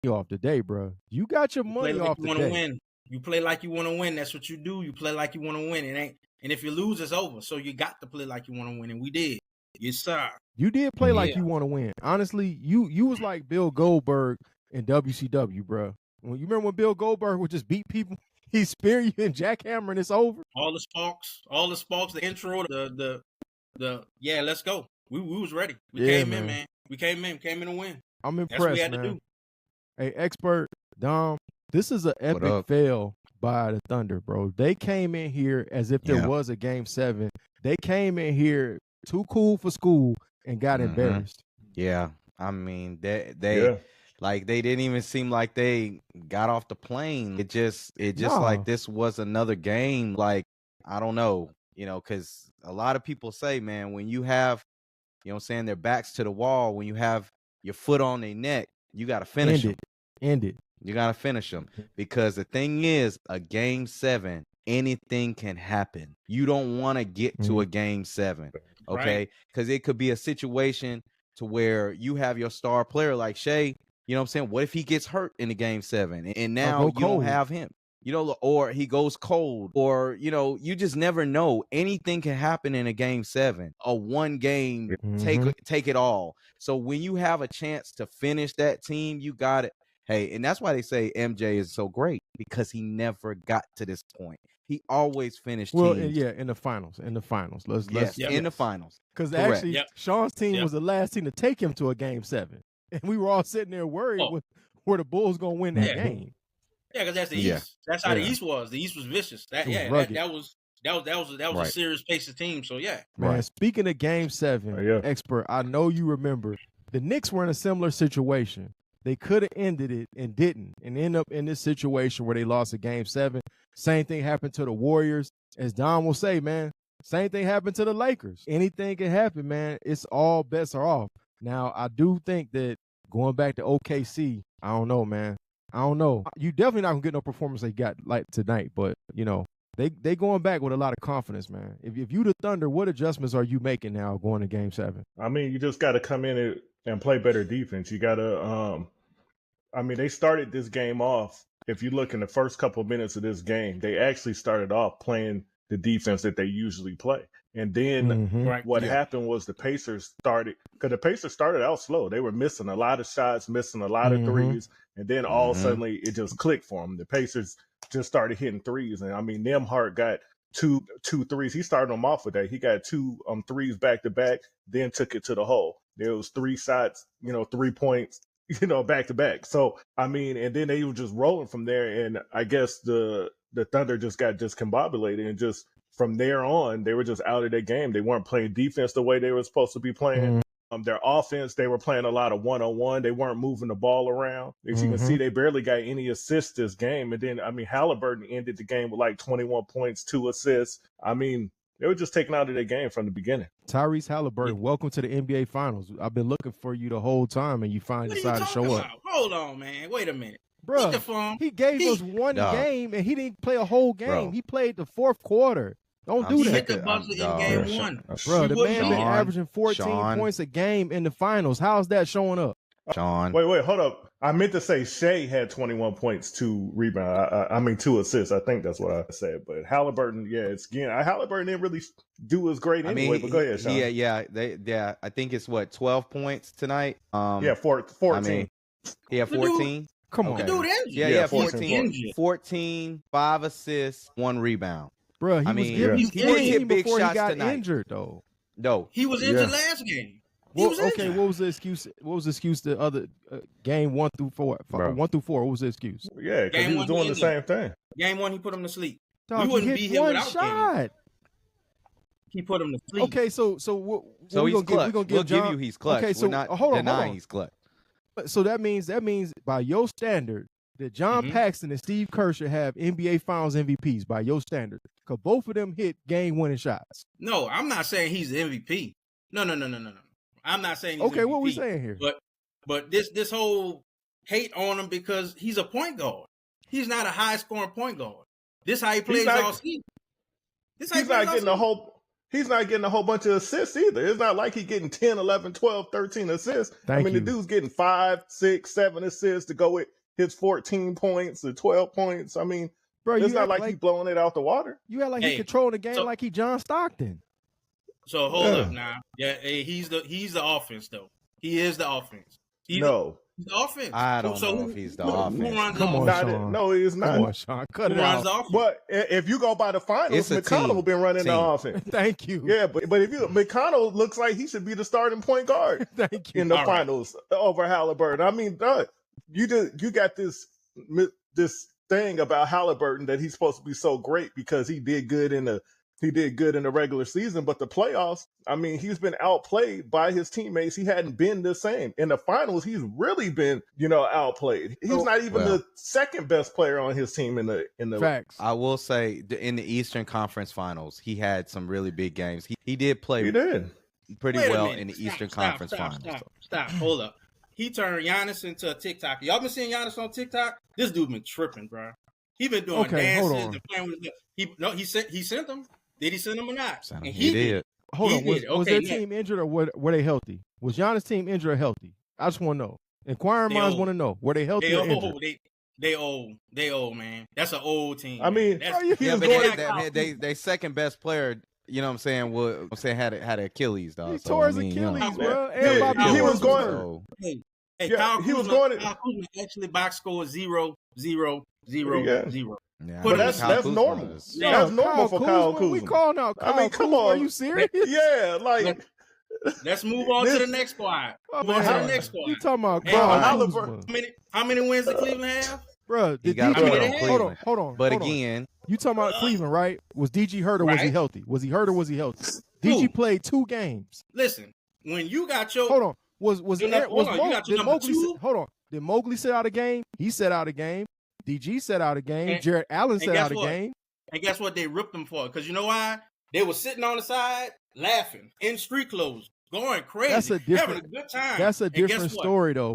off today, bro. You got your money play like off you want to today. win. You play like you want to win. That's what you do. You play like you want to win. It ain't. And if you lose, it's over. So you got to play like you want to win, and we did. Yes, sir. You did play like Yeah. you want to win. Honestly, you was like Bill Goldberg in WCW, bro. You remember when Bill Goldberg would just beat people? He spear you and jackhammer and it's over. All the sparks, the intro, the yeah, let's go. We was ready. We came in, man. We came in to win. I'm impressed, That's what we had man. to do. Hey, expert Dom, this is an epic fail by the Thunder, bro. They came in here as if there was a game 7. They came in here too cool for school and got embarrassed. Yeah, I mean they like they didn't even seem like they got off the plane. It just like this was another game. Like I don't know, because a lot of people say, man, when you have, what I'm saying, their backs to the wall, when you have your foot on their neck, you got to finish them. End it. You got to finish them because the thing is, a game 7, anything can happen. You don't want to get to a game 7, okay? Because it could be a situation to where you have your star player like Shea. You know what I'm saying? What if he gets hurt in the game 7 and now you don't have him? Or he goes cold, or you just never know. Anything can happen in a game 7. A one game take it all. So when you have a chance to finish that team, you got it. Hey, and that's why they say MJ is so great, because he never got to this point. He always finished teams. Yeah, in the finals. In the finals. Let's in the finals. Because actually, Sean's team was the last team to take him to a game 7. And we were all sitting there worried with where the Bulls going to win that game. Yeah, because that's the East. That's how the East was. The East was vicious. That was a serious pace of team. So man. Speaking of game 7, expert, I know you remember the Knicks were in a similar situation. They could have ended it and didn't, and end up in this situation where they lost a game 7. Same thing happened to the Warriors. As Don will say, man, same thing happened to the Lakers. Anything can happen, man. It's all bets are off. Now, I do think that going back to OKC, I don't know, man. I don't know. You definitely not gonna get no performance they got like tonight, but they going back with a lot of confidence, man. If you the Thunder, what adjustments are you making now going to game 7? I mean, you just got to come in and play better defense. You got to, they started this game off. If you look in the first couple of minutes of this game, they actually started off playing the defense that they usually play. And then what happened was the Pacers started out slow. They were missing a lot of shots, missing a lot of threes. And then all suddenly it just clicked for them. The Pacers just started hitting threes. And Nembhard got two threes. He started them off with that. He got 2 threes back to back, then took it to the hole. There was 3 shots, 3 points, back to back. So, and then they were just rolling from there. And I guess the Thunder just got discombobulated, and just from there on, they were just out of their game. They weren't playing defense the way they were supposed to be playing. Their offense, they were playing a lot of one-on-one. They weren't moving the ball around. As you can see, they barely got any assists this game. And then, Haliburton ended the game with like 21 points, 2 assists. They were just taken out of their game from the beginning. Tyrese Haliburton, welcome to the NBA Finals. I've been looking for you the whole time, and you finally decided to show up. Hold on, man. Wait a minute. Bro, he gave us one game, and he didn't play a whole game. Bro. He played the 4th quarter. Don't do that. Hit the buzzer in game 1. Bro, the man been averaging 14 points a game in the finals. How's that showing up? Sean. Wait, hold up. I meant to say Shea had 21 points, 2 rebounds. 2 assists. I think that's what I said. But Haliburton, Haliburton didn't really do as great anyway. But go ahead, Sean. I think it's 12 points tonight. 14. 14. Come on. Okay. 14, 5 assists, 1 rebound. Bro, he was getting big before he got injured, though. No, he was injured last game. What was the excuse? What was the excuse? The other game 1 through 4, 1 through 4. What was the excuse? Yeah, because he was doing the same thing. Game 1, he put him to sleep. Dog, we wouldn't be here without shot. He put him to sleep. Okay, so he's clutch. We'll give you he's clutch. Okay, so we're not hold on. denying he's clutch. So that means by your standard that John Paxson and Steve Kerr should have NBA Finals MVPs by your standard, because both of them hit game-winning shots. No, I'm not saying he's the MVP. No. I'm not saying he's MVP. What are we saying here? But this whole hate on him because he's a point guard. He's not a high-scoring point guard. This how he plays all season. He's not getting the whole. he's not getting a whole bunch of assists either. It's not like he's getting 10, 11, 12, 13 assists. The dude's getting 5, 6, 7 assists to go with his 14 points or 12 points. I mean, bro, it's not like he's blowing it out the water. You act like he controlling the game like he John Stockton. So hold up now. Yeah, he's the offense though. He is the offense. He's the offense. I don't know if he's the offense. Come on, Sean. No, he's not. Come on, Sean. Cut it out. But if you go by the finals, McConnell been running the offense. Thank you. Yeah, but if McConnell looks like he should be the starting point guard. Thank you. In the finals over Haliburton. I mean, you got this thing about Haliburton that he's supposed to be so great because he did good in the regular season, but the playoffs, I mean, he's been outplayed by his teammates. He hadn't been the same. In the finals, he's really been, outplayed. He's not even the second best player on his team in the Facts. I will say in the Eastern Conference Finals, he had some really big games. He did play pretty well in the Eastern Conference Finals. Stop. Hold up. He turned Giannis into a TikTok. Y'all been seeing Giannis on TikTok? This dude been tripping, bro. He been doing dances and playing with he sent them. Did he send them or not? And he did. Hold on. Was their team injured or were they healthy? Was Giannis' team injured or healthy? I just want to know. Inquiring minds want to know. Were they healthy or injured? They old, man. That's an old team. I mean, they second best player. You know what I'm saying? Had an Achilles, dog. He tore his Achilles, bro. He was going. He was going. Kyle Kuzma actually box score 0, 0, 0, 0. Yeah, but that's normal. That's normal for Kyle Kuzma. We calling out Kyle Kuzma. Come on. Are you serious? Yeah, like. Let's move on to the next squad. You talking about Kyle? How many wins did Cleveland have? Bro, hold on. But again, you talking about Cleveland, right? Was DG hurt or was he healthy? Was he hurt or was he healthy? DG played 2 games. Listen, when you got your hold on, did Mobley sit out a game? He set out a game. DG set out a game. Jared Allen set out a game. And guess what? They ripped them for it. Because you know why? They were sitting on the side, laughing, in street clothes, going crazy, having a good time. That's a different story, though.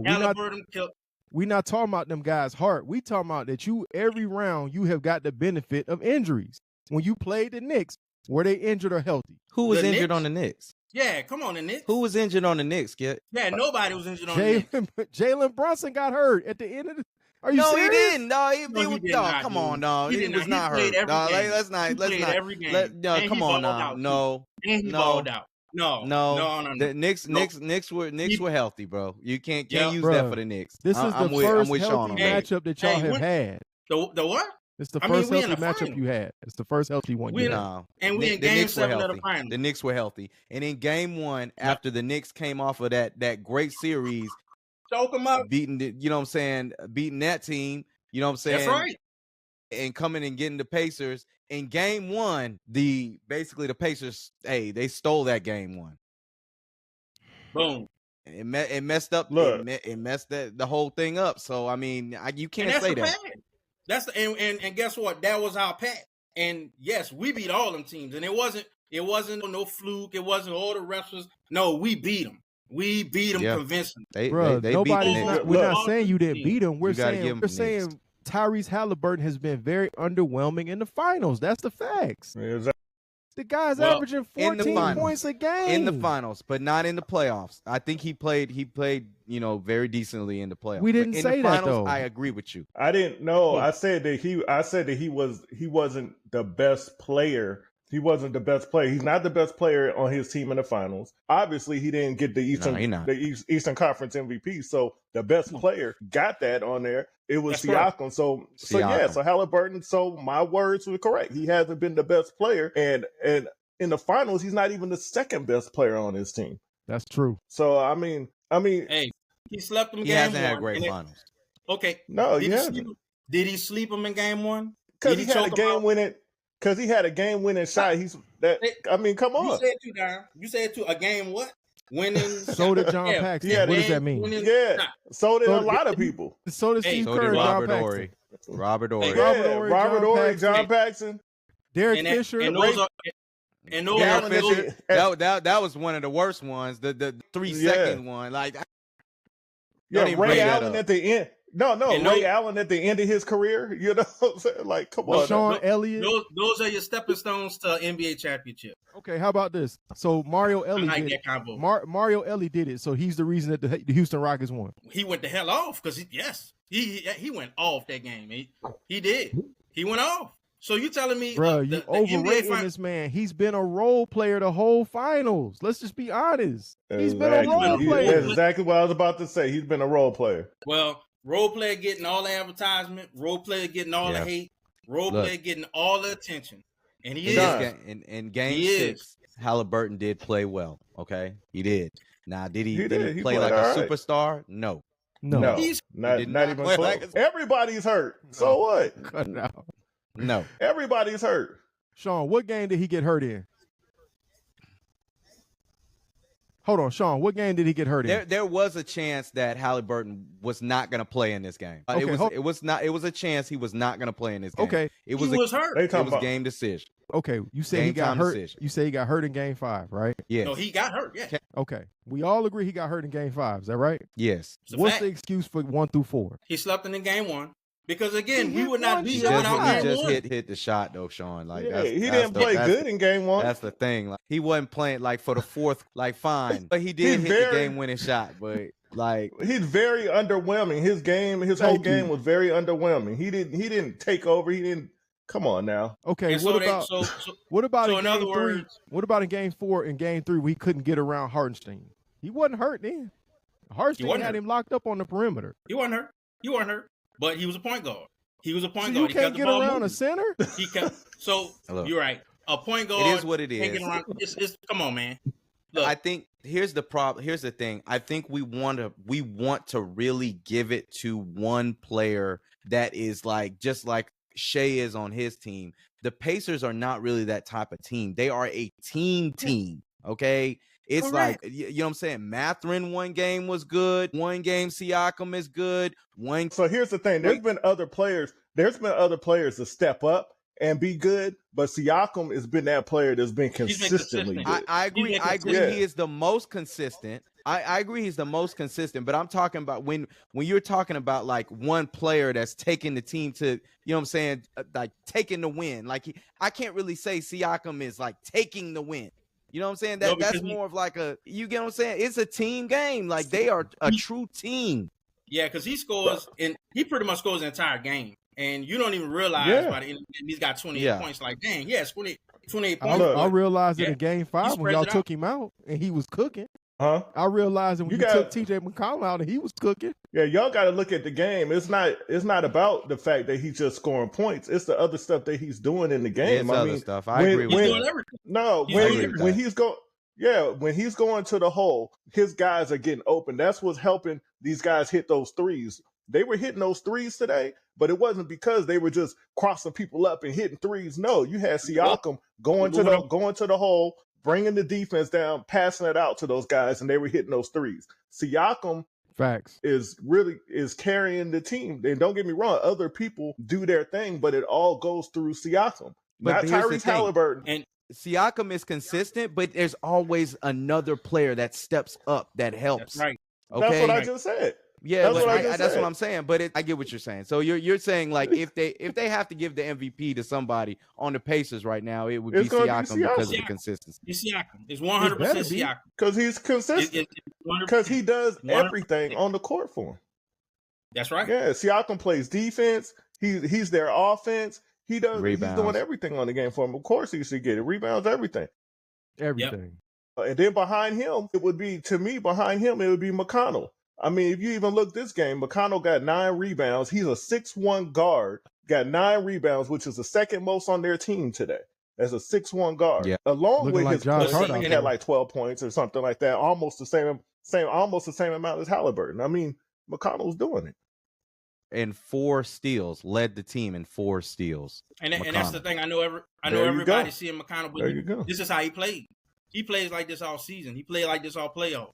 We're not talking about them guys' heart. We talking about that every round you have got the benefit of injuries. When you played the Knicks, were they injured or healthy? Who was injured on the Knicks? Yeah, come on, the Knicks. Who was injured on the Knicks? Yeah, nobody was injured on the Knicks. Jalen Brunson got hurt at the end of the. Are you serious? He didn't. No, he did not. Come on, no. He was not hurt. No, let's not. Come on now. No. The Knicks were healthy, bro. You can't use that for the Knicks. This is the first healthy matchup that y'all have had. The what? It's the first healthy matchup you had. It's the first healthy one you had. And we in game 7 of the final. The Knicks were healthy. And in game 1, after the Knicks came off of that great series, choke them up, beating that team, you know what I'm saying? That's right. And coming and getting the Pacers. In game 1, the Pacers, they stole that game 1. Boom. It messed up. It messed the whole thing up. So I mean, you can't say that. That's and guess what? That was our pack. And yes, we beat all them teams. And it wasn't no fluke. It wasn't all the wrestlers. No, we beat them. We beat them convincingly. We're not saying you didn't beat them. We're saying Tyrese Haliburton has been very underwhelming in the finals. That's the facts. The guy's averaging 14 points a game in the finals, but not in the playoffs. I think he played, very decently in the playoffs. We didn't say that though. I agree with you. I didn't know. I said that he wasn't the best player. He wasn't the best player. He's not the best player on his team in the finals. Obviously, he didn't get the Eastern Conference MVP. So the best player got that on there. It was Siakam. Right. So Haliburton. So my words were correct. He hasn't been the best player, and in the finals, he's not even the second best player on his team. That's true. So I mean, hey, he slept him. He hasn't had great finals. Okay, no, he hasn't. Did he sleep him in game 1? Because he had a game winning. Because he had a game-winning shot. Come on. You said a game what? Winning. So did John Paxson. Yeah, what does that mean? So did a lot of people. So did Steve Kerr and John Paxson. Robert Ory. Robert Ory, John Paxson. Derek Fisher. That was one of the worst ones. The 3-second one. Like, Ray Allen at the end. Ray Allen at the end of his career. You know what I'm saying? Like, come on. Sean Elliott. Those are your stepping stones to NBA championship. Okay, how about this? So Mario Ellie did it. Mario Ellie did it, so he's the reason that the Houston Rockets won. He went the hell off because he went off that game. He did. He went off. So you telling me, bro, you overrating this man? He's been a role player the whole finals. Let's just be honest. He's been a role player. That's exactly what I was about to say. He's been a role player. Well, role player getting all the advertisement, role player getting all the hate, role player getting all the attention, and he is. In game 6, Haliburton did play well. Okay, he did. Now, did he play like a superstar? No. Not even close. Like everybody's hurt. So what? Cut it out. No. Everybody's hurt. Sean, what game did he get hurt in? Hold on, Sean, what game did he get hurt in? There was a chance that Haliburton was not going to play in this game. It was a chance he was not going to play in this game. Okay. He was hurt. It was game decision. Okay, you say he got hurt. Decision. You say he got hurt in game 5, right? Yes. No, he got hurt, yeah. Okay. We all agree he got hurt in game 5. Is that right? Yes. What's the excuse for 1 through 4? He slept in game 1. Because again, we would not be without He just hit the shot though, Sean. Like he didn't play good in game 1. That's the thing. Like, he wasn't playing like for the fourth, like fine, but he did hit the game-winning shot. But like he's very underwhelming. His whole game was very underwhelming. He didn't take over. He didn't. Come on now. Okay. What about in game 3? What about in game 4 and game 3? We couldn't get around Hartenstein. He wasn't hurt then. Hartenstein had him locked up on the perimeter. He wasn't hurt. But he was a point guard. You can't get around a center? He kept. So you're right. A point guard. It is what it is. Come on, man. Look. I think here's the problem. Here's the thing. I think we want to really give it to one player that is like just like Shea is on his team. The Pacers are not really that type of team. They are a team. Okay. It's correct. Like, you know what I'm saying? Mathurin one game was good. One game Siakam is good. So here's the thing. There's been other players to step up and be good, but Siakam has been that player that's been consistently good. I agree. Yeah. He is the most consistent. I agree he's the most consistent, but I'm talking about when you're talking about like one player that's taking the team to, you know what I'm saying, like taking the win. Like I can't really say Siakam is like taking the win. You know what I'm saying? That's more of like you get what I'm saying? It's a team game. Like they are a true team. Yeah, because he scores and he pretty much scores the entire game. And you don't even realize by the end of the game, he's got 28 points. Like, dang, 28 points. I realized it in game 5 when y'all took him out and he was cooking. Huh? I realized when you took TJ McConnell out and he was cooking. Yeah, y'all got to look at the game. It's not about the fact that he's just scoring points. It's the other stuff that he's doing in the game. Other stuff. I agree with that. No, when he's going to the hole, his guys are getting open. That's what's helping these guys hit those threes. They were hitting those threes today, but it wasn't because they were just crossing people up and hitting threes. No, you had Siakam going to the hole, bringing the defense down, passing it out to those guys, and they were hitting those threes. Siakam is carrying the team. And don't get me wrong, other people do their thing, but it all goes through Siakam, not Tyrese Haliburton. And Siakam is consistent, but there's always another player that steps up that helps. That's right. Okay? That's what I just said. Yeah, that's what I'm saying. But I get what you're saying. So you're saying like if they have to give the MVP to somebody on the Pacers right now, it would be Siakam because of the consistency. It's Siakam. It's 100% Siakam because he's consistent. Because he does everything on the court for him. That's right. Yeah, Siakam plays defense. He's their offense. He's doing everything on the game for him. Of course, he should get it. Rebounds, everything. Everything. Yep. And then behind him, it would be McConnell. I mean, if you even look this game, McConnell got 9 rebounds. He's a 6'1" guard, got 9 rebounds, which is the second most on their team today. As a 6'1" guard. Yeah. Along with his points, he had like 12 points or something like that. Almost the same amount as Haliburton. I mean, McConnell's doing it. And 4 steals, led the team in 4 steals. And that's the thing. I know everybody seeing McConnell, but this is how he played. He plays like this all season. He played like this all playoffs.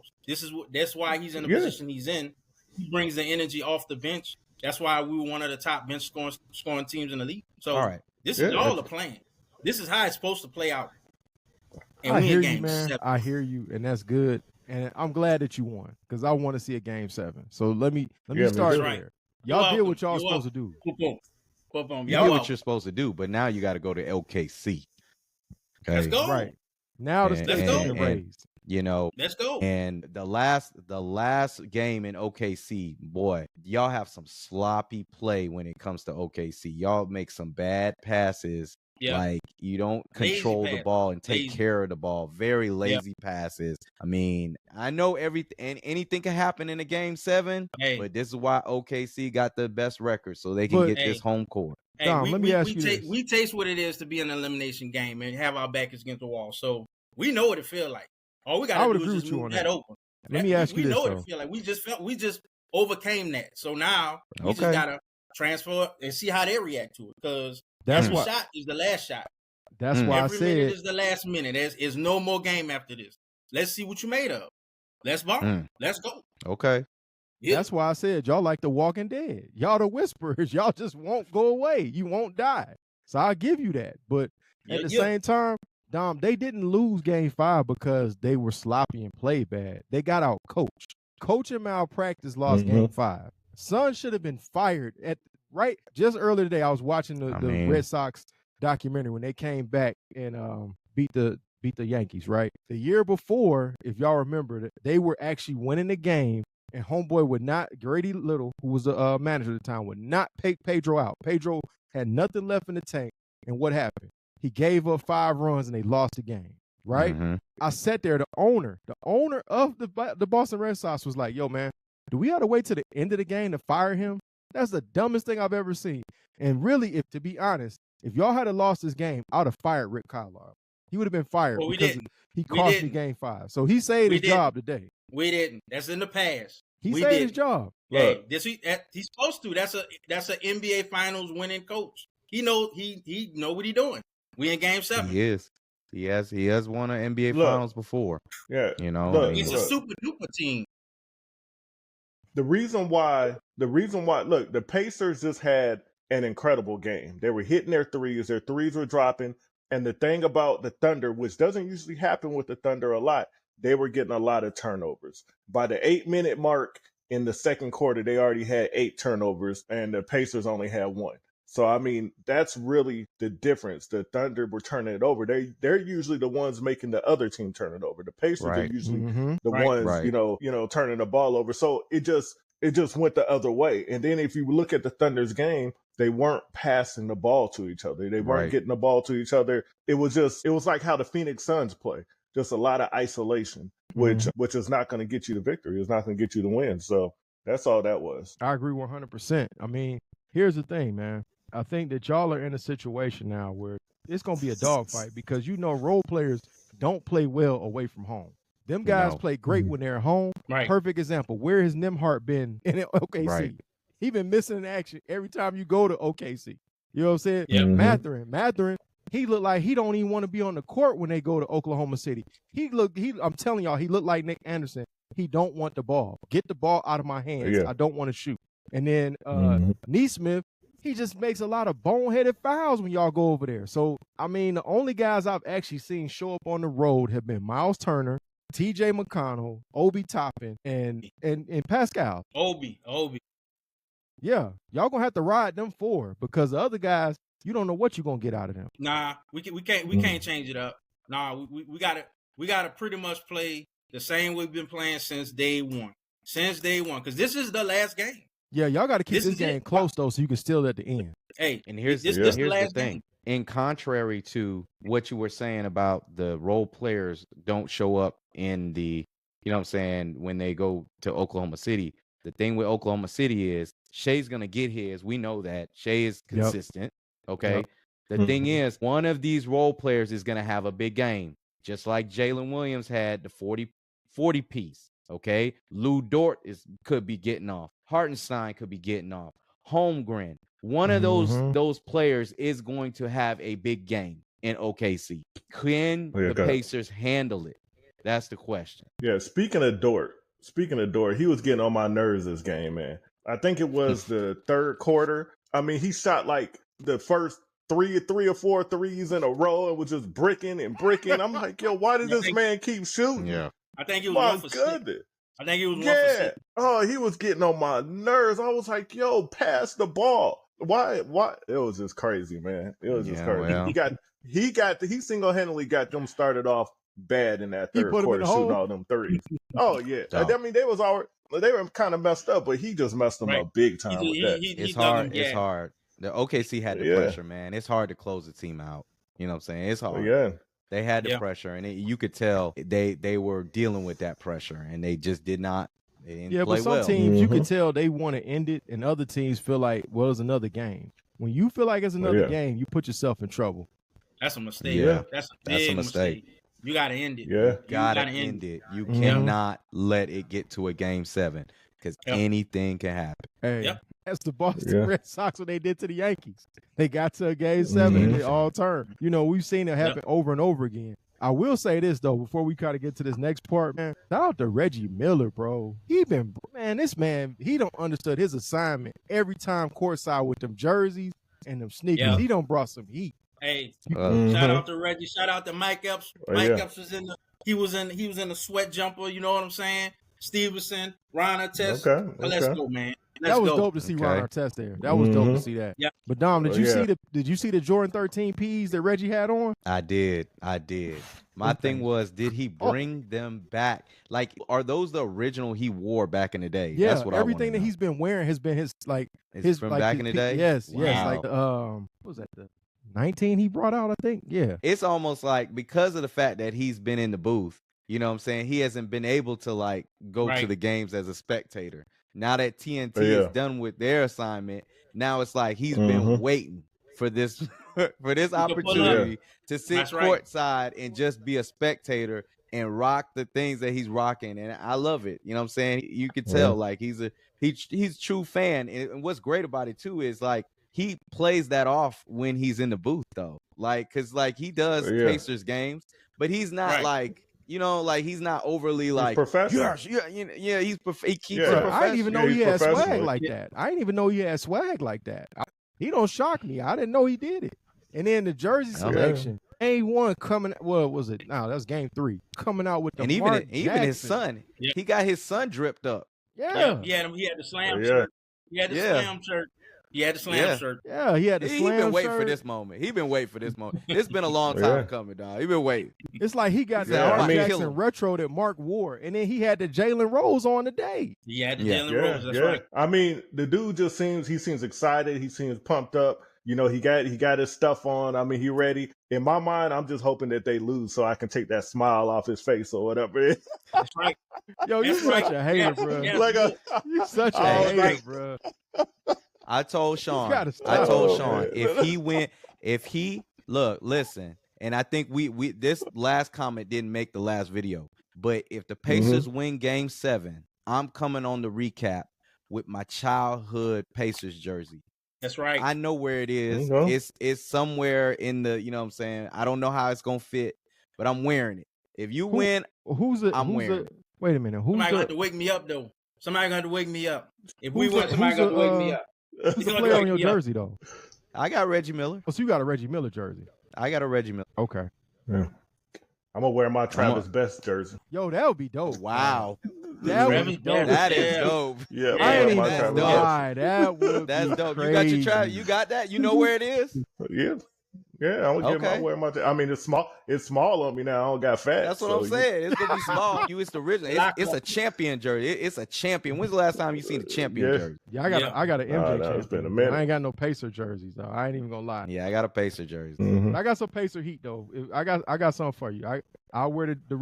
That's why he's in the position he's in. He brings the energy off the bench. That's why we were one of the top bench scoring teams in the league. So this is all the plan. This is how it's supposed to play out. And I hear you, man. 7. I hear you, and that's good. And I'm glad that you won because I want to see a game 7. So let me start there. Y'all did what y'all supposed to do. You did what you're supposed to do, but now you got to go to OKC. Okay? Let's go. Right. Now the stakes have been raised. You know, let's go. And the last game in OKC, boy, y'all have some sloppy play when it comes to OKC. Y'all make some bad passes. Yep. Like you don't control the ball and take care of the ball. Very lazy passes. I mean, I know anything can happen in a game 7, but this is why OKC got the best record, so they can get this home court. Hey, Dom, let me ask you this. We taste what it is to be in an elimination game and have our back against the wall. So we know what it feels like. All we got to do is just move that open. Let me ask you this. We know what it feels like. We just overcame that. So now we just got to transfer and see how they react to it, because every shot is the last shot. That's why I said every minute is the last minute. There's no more game after this. Let's see what you made of. Let's ball. Let's go. Okay. Yeah. That's why I said y'all like the Walking Dead. Y'all the whisperers. Y'all just won't go away. You won't die. So I'll give you that. But at the same time, Dom, they didn't lose game 5 because they were sloppy and played bad. They got out coached. Coaching malpractice lost game 5. Son should have been fired just earlier today. I was watching the Red Sox documentary when they came back and beat the Yankees, right? The year before, if y'all remember, they were actually winning the game, and homeboy would not, Grady Little, who was the manager at the time, would not take Pedro out. Pedro had nothing left in the tank, and what happened? He gave up 5 runs, and they lost the game, right? I sat there, the owner of the Boston Red Sox was like, yo, man, do we have to wait till the end of the game to fire him? That's the dumbest thing I've ever seen. And really, to be honest, if y'all had lost this game, I would have fired Rick Carlisle. He would have been fired because he cost me game 5. So he saved his job today. We didn't. That's in the past. He saved his job. Hey, he's supposed to. That's an NBA Finals winning coach. He know what he's doing. We in game 7. He is. He has won an NBA Finals before. Yeah. You know, he's a super duper team. The reason why, look, the Pacers just had an incredible game. They were hitting their threes were dropping. And the thing about the Thunder, which doesn't usually happen with the Thunder a lot, they were getting a lot of turnovers. By the 8-minute mark in the second quarter, they already had 8 turnovers, and the Pacers only had 1. So, I mean, that's really the difference. The Thunder were turning it over. They're usually the ones making the other team turn it over. The Pacers are usually the ones, you know, turning the ball over. So it just went the other way. And then if you look at the Thunder's game, they weren't passing the ball to each other. They weren't getting the ball to each other. It was like how the Phoenix Suns play. Just a lot of isolation, which is not going to get you the victory. It's not going to get you the win. So that's all that was. I agree 100%. I mean, here's the thing, man. I think that y'all are in a situation now where it's going to be a dogfight because role players don't play well away from home. Them guys play great when they're home. Right. Perfect example. Where has Nembhard been in OKC? Right. He been missing in action every time you go to OKC. You know what I'm saying? Yeah. Mathurin, he looked like he don't even want to be on the court when they go to Oklahoma City. I'm telling y'all, he looked like Nick Anderson. He don't want the ball. Get the ball out of my hands. Yeah. I don't want to shoot. And then Nesmith, he just makes a lot of boneheaded fouls when y'all go over there. So, I mean, the only guys I've actually seen show up on the road have been Miles Turner, TJ McConnell, Obi Toppin, and Pascal. Obi. Yeah, y'all gonna have to ride them 4 because the other guys, you don't know what you're gonna get out of them. Nah, we can't change it up. Nah, we gotta pretty much play the same we've been playing since day one. Because this is the last game. Yeah, y'all got to keep this game close though, so you can steal at the end. Hey, and here's the thing. Game. In contrary to what you were saying about the role players don't show up in the, you know what I'm saying, when they go to Oklahoma City. The thing with Oklahoma City is Shea's going to get his. We know that. Shea is consistent. Yep. Okay. Yep. The thing is, one of these role players is going to have a big game, just like Jalen Williams had the 40 piece. Okay. Lou Dort could be getting off. Hartenstein could be getting off. Holmgren. One of those players is going to have a big game in OKC. Can the Pacers handle it? That's the question. Yeah. Speaking of Dort, he was getting on my nerves this game, man. I think it was the third quarter. I mean, he shot like the first three or four threes in a row and was just bricking. I'm like, yo, why did this man keep shooting? Yeah. I think he was 1 for 6. I think he was 1 Yeah. for 6. Oh, he was getting on my nerves. I was like, yo, pass the ball. Why? It was just crazy, man. It was just crazy. Well. He single-handedly got them started off bad in that third quarter, shooting all them threes. Oh, yeah. I mean, they were kind of messed up, but he just messed them up big time with that. It's hard. It's hard. The OKC had the pressure, man. It's hard to close the team out. You know what I'm saying? It's hard. Yeah. They had the pressure, and you could tell they were dealing with that pressure, and they just did not. They didn't play but some teams you could tell they want to end it, and other teams feel like, well, it's another game. When you feel like it's another game, you put yourself in trouble. That's a mistake. Yeah. That's a big mistake. You got to end it. Yeah. You got to end it. You cannot let it get to a game 7 because anything can happen. Hey, that's the Boston Red Sox what they did to the Yankees. They got to a game 7 and they all turned. You know, we've seen it happen over and over again. I will say this, though, before we kind of get to this next part, man. Shout out to Reggie Miller, bro. This man, he don't understood his assignment every time courtside with them jerseys and them sneakers. Yeah. He done brought some heat. Hey, shout out to Reggie. Shout out to Mike Epps. Mike Epps was in the sweat jumper. You know what I'm saying? Stevenson, Ron Artest. Okay. Let's go, man. That was dope to see Ron Artest there. That was dope to see that. Yeah. But Dom, did you see the Jordan 13 Ps that Reggie had on? I did. My thing was, did he bring them back? Like, are those the original he wore back in the day? Yeah. That's what everything that he's been wearing has been his from back in the day. Yes. Wow. Yes. Like what was that? The 19 he brought out, I think. Yeah. It's almost like because of the fact that he's been in the booth, you know what I'm saying? He hasn't been able to go to the games as a spectator. Now that TNT is done with their assignment, now it's like he's been waiting for this opportunity to sit courtside and just be a spectator and rock the things that he's rocking. And I love it. You know what I'm saying? You can tell he's a true fan. And what's great about it too is he plays that off when he's in the booth though. Cause he does Pacers games, but he's not he's not overly he's professional. He keeps it professional. I didn't even know he had swag like that. I didn't even know he had swag like that. He don't shock me. I didn't know he did it. And then the jersey selection, A1 coming. What was it? No, that was game 3. Coming out with the and even his son. Yeah. He got his son dripped up. Yeah. He had the slam shirt. He had the slam shirt. He had the slam shirt. Yeah, he had the slam shirt. He's been waiting for this moment. It's been a long time coming, dog. He been waiting. It's like he got the Mark Jackson retro that Mark wore, and then he had the Jalen Rose on today. He had the Jalen Rose. That's right. I mean, the dude just seems excited. He seems pumped up. You know, he got his stuff on. I mean, he ready. In my mind, I'm just hoping that they lose so I can take that smile off his face or whatever. That's right. Yo, you're such a hater, bro. You're such a hater, bro. I told Sean, listen, and I think we this last comment didn't make the last video, but if the Pacers win game 7, I'm coming on the recap with my childhood Pacers jersey. That's right. I know where it is. It's somewhere in the, you know what I'm saying? I don't know how it's going to fit, but I'm wearing it. If you win, I'm wearing it. Wait a minute. Somebody got to wake me up, though. Somebody got to wake me up. If we win, somebody got to wake me up. Who's the player on your jersey, though? I got Reggie Miller. Oh, so you got a Reggie Miller jersey. I got a Reggie Miller. Okay. Yeah. I'm going to wear my Travis Best jersey. Yo, that would be dope. Wow. That would be dope. That is dope. Yeah, I ain't even lie. That would That's be dope. crazy. You got your Travis. You got that? You know where it is? Yeah. Yeah, I'm gonna wear my. I mean, it's small on me now. I don't got fat. That's what I'm saying. It's gonna be small. It's the original. It's a champion jersey. It's a champion. When's the last time you seen a champion jersey? Yeah, I got an MJ jersey. It's been a minute. I ain't got no Pacer jerseys though. I ain't even gonna lie. Yeah, I got a Pacer jersey. I got some Pacer heat though. I got something for you. I'll wear the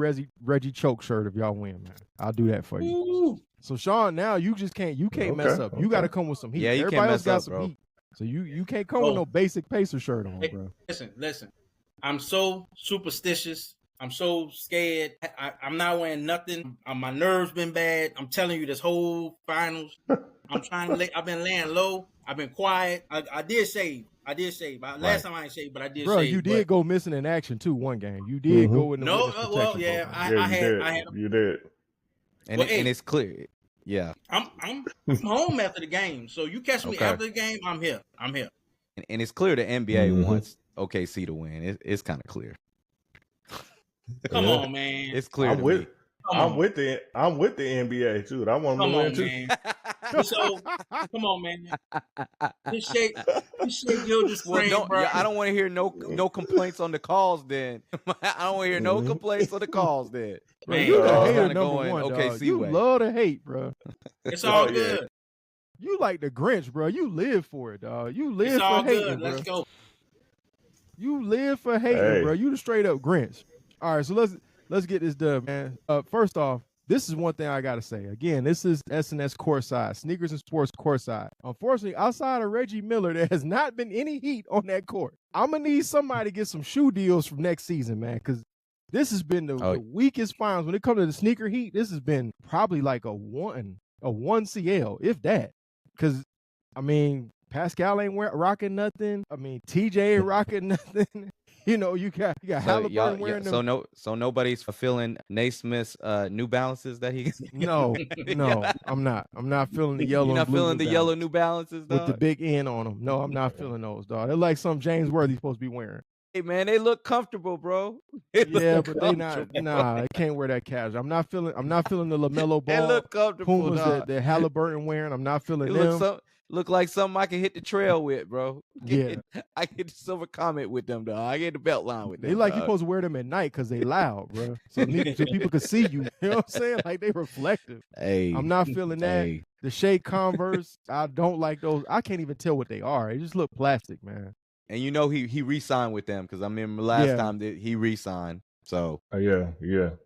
Reggie choke shirt if y'all win, man. I'll do that for you. Ooh. So Sean, now you just can't mess up. You got to come with some heat. Yeah, you Everybody can't else got mess up, some bro. heat. So you can't come with no basic Pacer shirt on, bro. Listen. I'm so superstitious. I'm so scared. I'm not wearing nothing. My nerves been bad. I'm telling you, this whole finals. I've been laying low. I've been quiet. I did save. Last time I ain't saved, but I did. Bro, save. You did go missing in action too one game. You did go in the You did. And it's clear. Yeah. I'm home after the game. So you catch me after the game, I'm here. And it's clear the NBA wants OKC to win. It's kind of clear. Come on, man. It's clear. I'm with the NBA too. I want them to win too. Man. So come on, man. This Shea Gilgeous frame, bro. I don't want to hear no complaints on the calls. Then I don't want to hear no complaints on the calls. Then man, you the hater number one. Okay, you love to hate, bro. It's all good. You like the Grinch, bro. You live for it, dog. You live it's for all hating, good. bro. Let's go. You live for hating, bro. You the straight up Grinch. All right, so let's get this done, man. First off, this is one thing I gotta say. Again, this is SNS courtside, Sneakers and Sports courtside. Unfortunately, outside of Reggie Miller, there has not been any heat on that court. I'm gonna need somebody to get some shoe deals from next season, man, because this has been the weakest finals when it comes to the sneaker heat. This has been probably like a one CL, if that. Because I mean, Pascal ain't rocking nothing. I mean, TJ ain't rocking nothing. You know, you got Haliburton wearing them. So nobody's fulfilling Naismith's New Balances that he. No, I'm not. I'm not feeling the yellow. You're not and blue feeling the yellow New Balances, dog? With the big N on them. No, I'm not feeling those, dog. They're like some James Worthy's supposed to be wearing. Hey man, they look comfortable, bro. But they not. Nah, I can't wear that casual. I'm not feeling the LaMelo Ball. They look comfortable. Pumas that Haliburton wearing. I'm not feeling them. Look like something I can hit the trail with, bro. Yeah. I get the silver comment with them, dog. I get the belt line with them. They like you supposed to wear them at night because they loud, bro. So people can see you. You know what I'm saying? Like they reflective. Hey. I'm not feeling that. Hey. The Shea Converse, I don't like those. I can't even tell what they are. They just look plastic, man. And you know he re-signed with them because I remember last time that he re-signed. So yeah.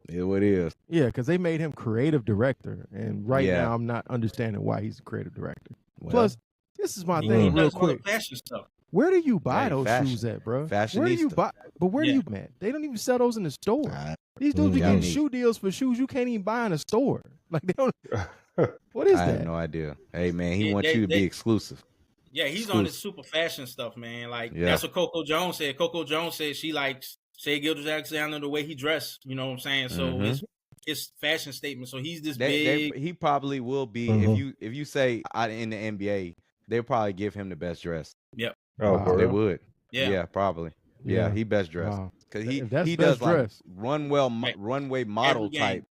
It what it is. Yeah, because they made him creative director. And now I'm not understanding why he's a creative director. Well, plus, this is my thing real quick. Fashion stuff. Where do you buy those shoes at, bro? Where do you buy? But where do you, man? They don't even sell those in the store. These dudes be getting shoe deals for shoes you can't even buy in a store. Like they don't. What is that? I have no idea. Hey man, he wants you to be exclusive. Yeah, he's on this super fashion stuff, man. Like that's what Coco Jones said. Coco Jones said she likes Shea Gilgeous-Alexander the way he dressed. You know what I'm saying? So it's fashion statement. So he's this big. He probably will be if you say in the NBA, they'll probably give him the best dress. Yep. Oh, they would. Yeah, probably. Yeah, he best dressed because he does like runway model type.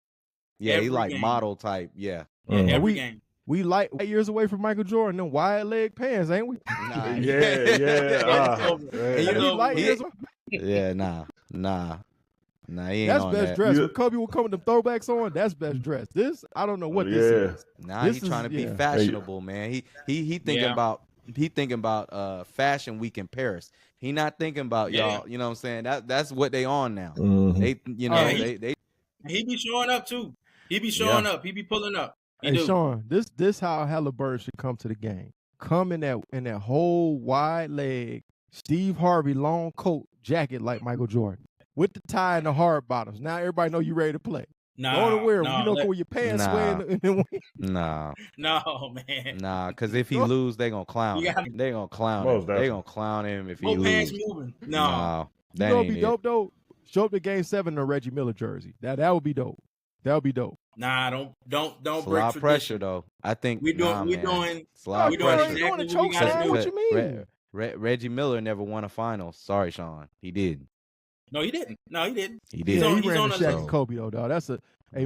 Yeah, he like model type. Yeah. Every game. We like 8 years away from Michael Jordan, them wide leg pants, ain't we? Nah. Nah. He ain't that's on best that. dress. When Kobe will come with the throwbacks on, that's best dress. This, I don't know what this is. Nah, he's trying to be fashionable, man. He thinking about fashion week in Paris. He not thinking about y'all. You know what I'm saying? That's what they on now. They he be showing up too. He be showing up. He be pulling up. Hey Sean, this how Haliburton should come to the game. Come in that whole wide leg, Steve Harvey long coat jacket like Michael Jordan with the tie and the hard bottoms. Now everybody know you ready to play. Go to wear them. You don't go with your pants swaying in the wind. No, man. Nah, because if he lose, they gonna clown him. They gonna clown him. They gonna clown him if he lose. Pants moving. No. You know what'd be dope though? Show up to Game 7 in a Reggie Miller jersey. That would be dope. That would be dope. Nah, don't it's break a lot of pressure though. I think we're doing it's a lot of pressure. Exactly what we gotta do. What you mean? Reggie Miller never won a final. Sorry, Sean. He did. No, he didn't. He did. He ran the Shaq and Kobe though, dog. That's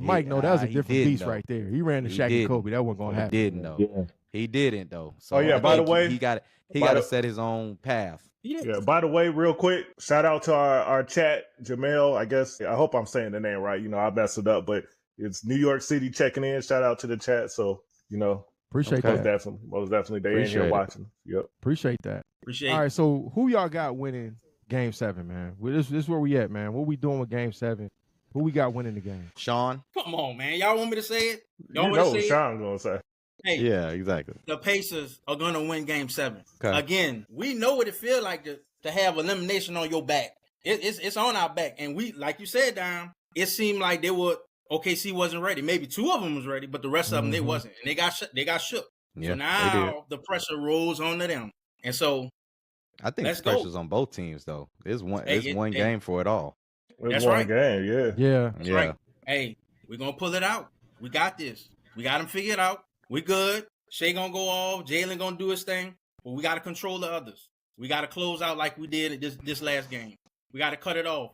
Mike. No, that was a different beast right there. He ran the Shaq and Kobe. That wasn't gonna happen. He didn't though. Yeah. He didn't though. So by the way, he got to set his own path. Yeah. By the way, real quick, shout out to our chat, Jamel. I hope I'm saying the name right. You know, I messed it up, but it's New York City checking in. Shout out to the chat. So appreciate that. Most definitely, they in here watching. Yep. Appreciate that. All right, so who y'all got winning Game 7, man? This is where we at, man. What we doing with Game 7? Who we got winning the game? Sean. Come on, man. Y'all want me to say it? Y'all want to say Sean gonna say. Hey, yeah, exactly. The Pacers are gonna win Game 7. Okay. Again, we know what it feels like to have elimination on your back. It's on our back, and we, like you said, Dom. It seemed like OKC wasn't ready. Maybe 2 of them was ready, but the rest of them they wasn't, and they got shook. Yeah, so now the pressure rolls onto them, and so I think the pressure's on both teams though. It's one game for it all. That's right. Game, yeah. That's right. Hey, we're gonna pull it out. We got this. We got them figured out. We good. Shea gonna go off. Jalen gonna do his thing. But we gotta control the others. We gotta close out like we did at this last game. We gotta cut it off.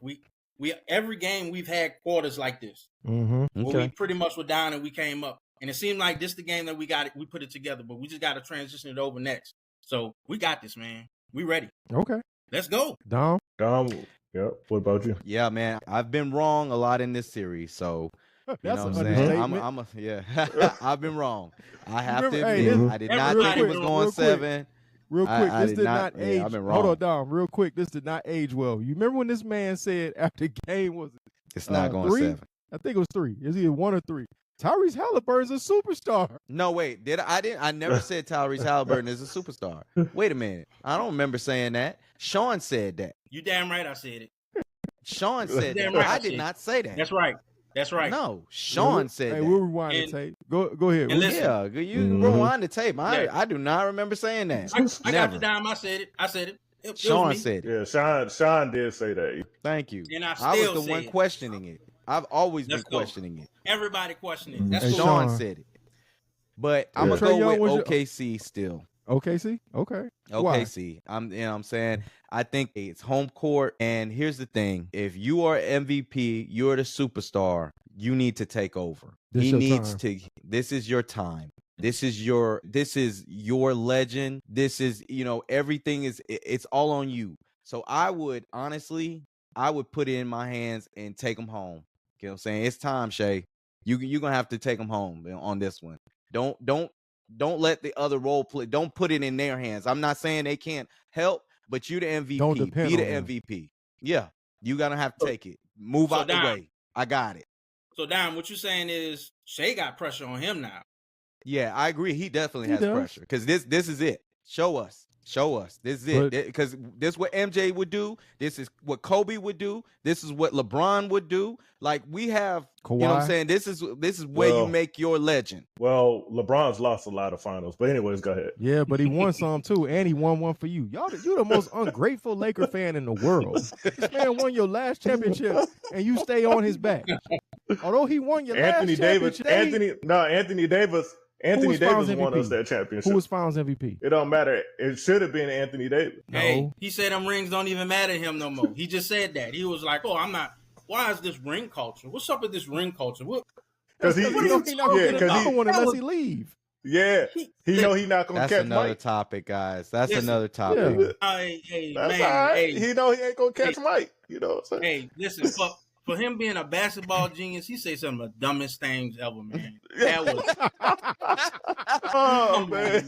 every game we've had quarters like this. Mm-hmm. Where we pretty much were down and we came up. And it seemed like this the game that we put it together, but we just got to transition it over next. So we got this, man. We ready. Okay. Let's go. Dom. Yep. What about you? Yeah, man. I've been wrong a lot in this series, so you know what I'm saying? I've been wrong. I have to admit, I did not think it was going 7. Real quick, this did not age. I've been wrong. Hold on, Dom. Real quick, this did not age well. You remember when this man said after game was it's not going 3? 7. I think it was 3. Is either 1 or 3? Tyrese Haliburton's a superstar. No, wait. I never said Tyrese Haliburton is a superstar. Wait a minute. I don't remember saying that. Sean said that. You damn right I said it. Sean said that. Right, I did not say that. That's right. That's right. No, Sean said that. Hey, we'll rewind the tape. Go ahead. Yeah, you rewind the tape. I do not remember saying that. I got the dime. I said it. Sean said it. Yeah, Sean did say that. Thank you. And I was the one questioning it. I've always been questioning it. Everybody questioning it. That's cool. Sean said it. But I'm going to go with OKC still. OKC? Okay. OKC. You know what I'm saying? I think it's home court. And here's the thing. If you are MVP, you're the superstar, you need to take over. This is your time. This is your legend. This is, everything it's all on you. So I would put it in my hands and take them home. You know what I'm saying? It's time, Shay. You're going to have to take them home on this one. Don't let the other role play. Don't put it in their hands. I'm not saying they can't help, but you the MVP. Don't depend Be the on MVP. Yeah. You got to have to take it. Move out the way. I got it. So, Dom, what you're saying is Shay got pressure on him now. Yeah, I agree. He definitely has pressure because this is it. Show us. This is it. Because this is what MJ would do. This is what Kobe would do. This is what LeBron would do. Like we have, Kawhi. You know what I'm saying? This is where you make your legend. Well, LeBron's lost a lot of finals. But anyways, go ahead. Yeah, but he won some too. And he won one for you. You the most ungrateful Laker fan in the world. This man won your last championship and you stay on his back. Although he won your last championship. Anthony Davis won us that championship. Who was Finals MVP? It don't matter. It should have been Anthony Davis. Hey, he said them rings don't even matter to him no more. He just said that. He was like, I'm not. Why is this ring culture? What's up with this ring culture? Because he's not going to get another one unless he leave. Yeah, he know he not going to catch Mike. That's another topic, guys. That's another topic. Yeah. Hey, that's man. All right. Hey, he know he ain't going to catch Mike. You know what I'm saying? Hey, listen, for him being a basketball genius, he said some of the dumbest things ever, man. That was. Oh, man.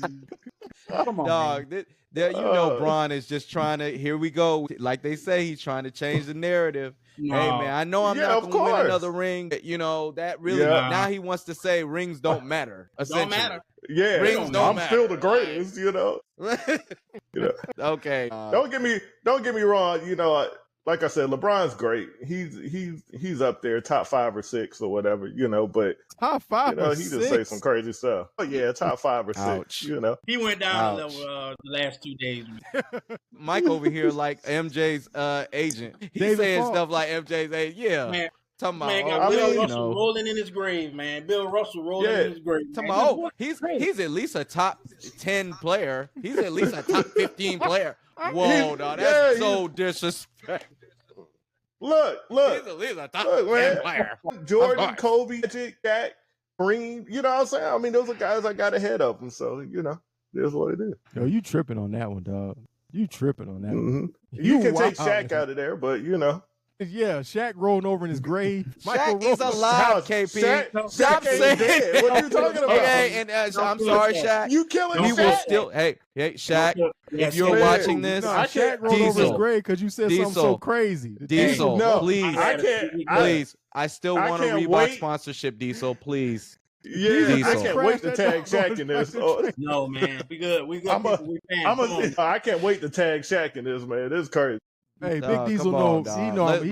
Come on, dog. Bron is just trying to. Here we go. Like they say, he's trying to change the narrative. No. Hey, man, I know I'm not going to win another ring. That really. Now he wants to say rings don't matter. Don't matter. Yeah, rings don't matter. I'm still the greatest. Okay. Don't get me wrong. Like I said, LeBron's great. He's up there, top 5 or 6 or whatever, but top 5 or 6? He just say some crazy stuff. Oh yeah, top 5 or 6. Ouch. He went down a level the last 2 days. Mike over here like MJ's agent. He's saying stuff like MJ's agent. Yeah. Man, talking about, got Bill Russell rolling in his grave, man. Bill Russell rolling in his grave. Talking about, he's at least a top 10 player. He's at least a top 15 player. Whoa, dog, that's so disrespectful. Look. He's a top 10 player. Jordan, Kobe, Magic, Shaq, Kareem. You know what I'm saying? I mean, those are guys I got ahead of them. So, that's what it is. Yo, you tripping on that one, dog. You tripping on that one. You can take Shaq out of there, but Yeah, Shaq rolling over in his grave. Shaq is alive, KP. Stop saying that. What are you talking about? Okay, and I'm sorry, Shaq. You killing Shaq? Will still. Hey, Shaq. If you're watching this, Shaq rolled over his grave because you said something so crazy. Diesel, please, I can't. Please, I still want a Reebok sponsorship, Diesel. Please. Yeah, I can't wait to tag Shaq in this. No, man, we good. I can't wait to tag Shaq in this, man. This is crazy. Hey, Big Diesel knows. He know I'm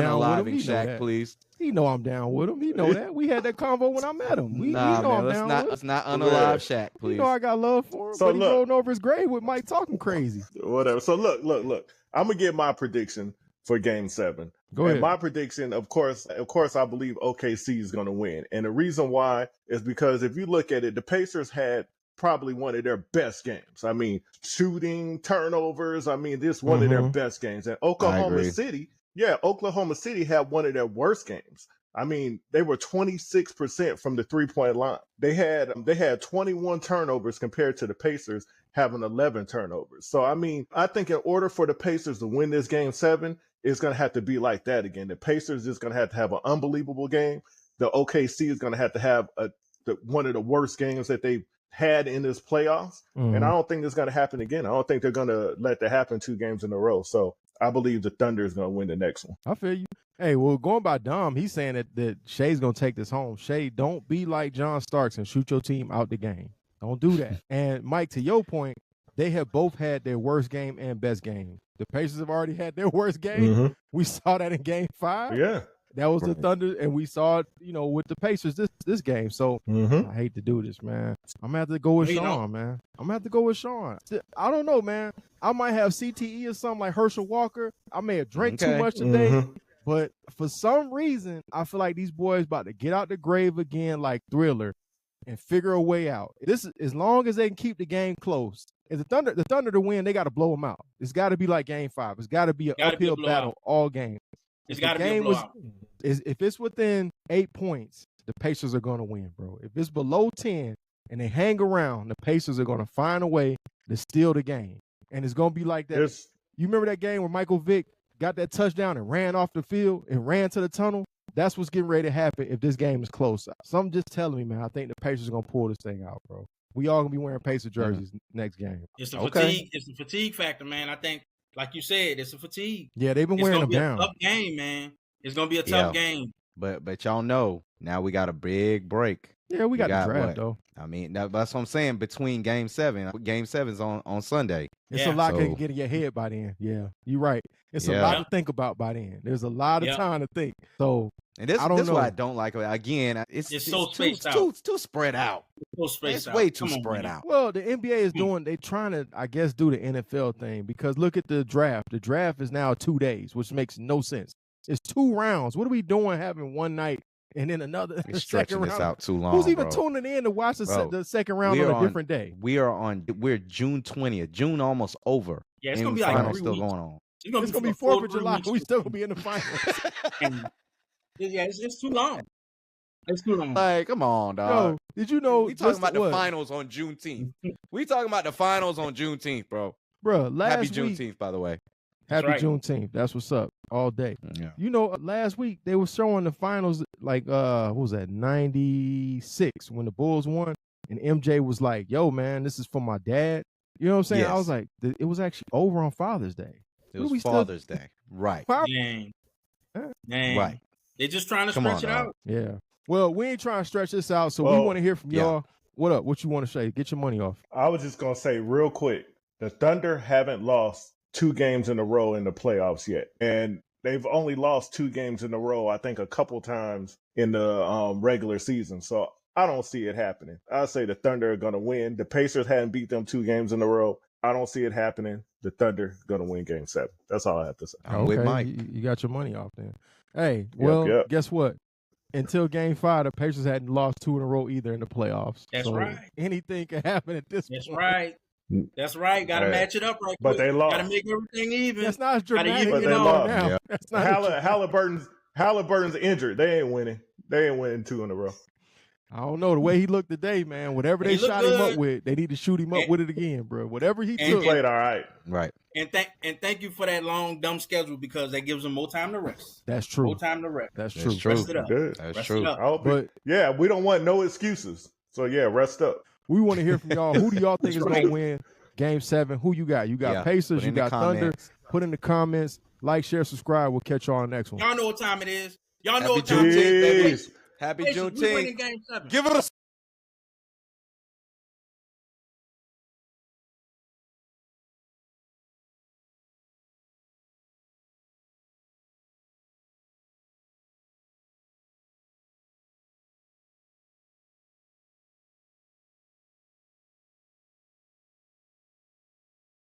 down with him. Shaq, please. He know I'm down with him. He know that. We had that convo when I met him. I'm down with him. Let's not unalive Shaq, please. You know I got love for him, so but he rolling over his grave with Mike talking crazy. Whatever. So look. I'm gonna give my prediction for Game 7. Go ahead. My prediction, of course, I believe OKC is gonna win, and the reason why is because if you look at it, the Pacers had probably one of their best games. I mean, shooting, turnovers. I mean, this one of their best games. And Oklahoma City Yeah, Oklahoma City had one of their worst games. I mean, they were 26% from the 3-point line. They had 21 turnovers compared to the Pacers having 11 turnovers. So, I mean, I think in order for the Pacers to win this game 7, it's going to have to be like that again. The Pacers is going to have an unbelievable game. The OKC is going to have one of the worst games that they've had in this playoffs. And I don't think it's going to happen again. I don't think they're going to let that happen 2 games in a row. So I believe the Thunder is going to win the next one. I feel you. Hey, well, going by Dom, he's saying that Shai's going to take this home. Shai, don't be like John Starks and shoot your team out the game. Don't do that. And Mike, to your point, they have both had their worst game and best game. The Pacers have already had their worst game. We saw that in Game 5. Yeah. That was the Thunder, and we saw it, with the Pacers this game. So I hate to do this, man. I'm gonna have to go with Sean, man. I'm gonna have to go with Sean. I don't know, man. I might have CTE or something like Herschel Walker. I may have drank too much today, but for some reason, I feel like these boys about to get out the grave again, like Thriller, and figure a way out. This is as long as they can keep the game close. If the Thunder to win, they got to blow them out. It's got to be like Game 5. It's got to be an uphill battle all game. It's got to be a blowout. If it's within 8 points, the Pacers are going to win, bro. If it's below 10 and they hang around, the Pacers are going to find a way to steal the game. And it's going to be like that. You remember that game where Michael Vick got that touchdown and ran off the field and ran to the tunnel? That's what's getting ready to happen if this game is close. Something just telling me, man, I think the Pacers are going to pull this thing out, bro. We all going to be wearing Pacer jerseys next game. It's the fatigue. It's the fatigue factor, man. I think, like you said, it's a fatigue. Yeah, they've been wearing them down. It's going to be a tough game, man. It's going to be a tough game. But y'all know, now we got a big break. Yeah, we got the draft, though. I mean, that's what I'm saying. Between Game 7, Game 7's on Sunday. It's a lot can get in your head by then. Yeah, you're right. It's a lot to think about by then. There's a lot of time to think. So, and this is what I don't like. Again, it's so spaced out. Too spread out. It's way too spread out. Well, the NBA is they're trying to, I guess, do the NFL thing because look at the draft. The draft is now 2 days, which makes no sense. It's 2 rounds. What are we doing having one night and then another stretching this out too long? Who's even tuning in to watch the second round on a different day? We're June 20th. June almost over. Yeah, it's gonna be like 3 still weeks. going on. It's gonna be 4th of July. We still gonna be in the finals. It's too long. It's too long. Like, come on, dog. Yo, did you know? We talking about the finals on Juneteenth. We talking about the finals on Juneteenth, bro. Bro, Happy Juneteenth, by the way. Happy Juneteenth. That's what's up. All day. Yeah. You know, last week they were showing the finals like what was that? 96 when the Bulls won, and MJ was like, "Yo, man, this is for my dad." You know what I'm saying? Yes. I was like, it was actually over on Father's Day. It was Father's Day, right? Dang. Right. They're just trying to stretch it out. Yeah. Well, we ain't trying to stretch this out, so we want to hear from y'all. What up? What you want to say? Get your money off. I was just gonna say real quick: the Thunder haven't lost 2 games in a row in the playoffs yet, and they've only lost 2 games in a row, I think, a couple times in the regular season. So I don't see it happening. I say the Thunder are gonna win. The Pacers hadn't beat them 2 games in a row. I don't see it happening. The Thunder gonna win Game 7. That's all I have to say. I'm with Mike. You got your money off then. Hey, well, guess what? Until Game 5, the Pacers hadn't lost 2 in a row either in the playoffs. That's right. Anything can happen at this point. That's right. Got to match it up right But quick. they lost. Got to make everything even. That's not as dramatic. But they lost. Now. Yeah. That's not Haliburton's injured. They ain't winning. They ain't winning 2 in a row. I don't know. The way he looked today, man, whatever they shot him up with, they need to shoot him up with it again, bro. Whatever he took. He played all right. Right. And thank you for that long, dumb schedule because that gives them more time to rest. That's true. More time to rest. That's true. Rest it up. Good. That's rest true. It up. We don't want no excuses. So, rest up. We want to hear from y'all. Who do y'all think is going to win Game 7? Who you got? You got Pacers. You got Thunder. Put in the comments. Like, share, subscribe. We'll catch y'all on the next one. Y'all know what time it is. Y'all know Happy what time it is. Happy Juneteenth. We winning Game 7. Give it a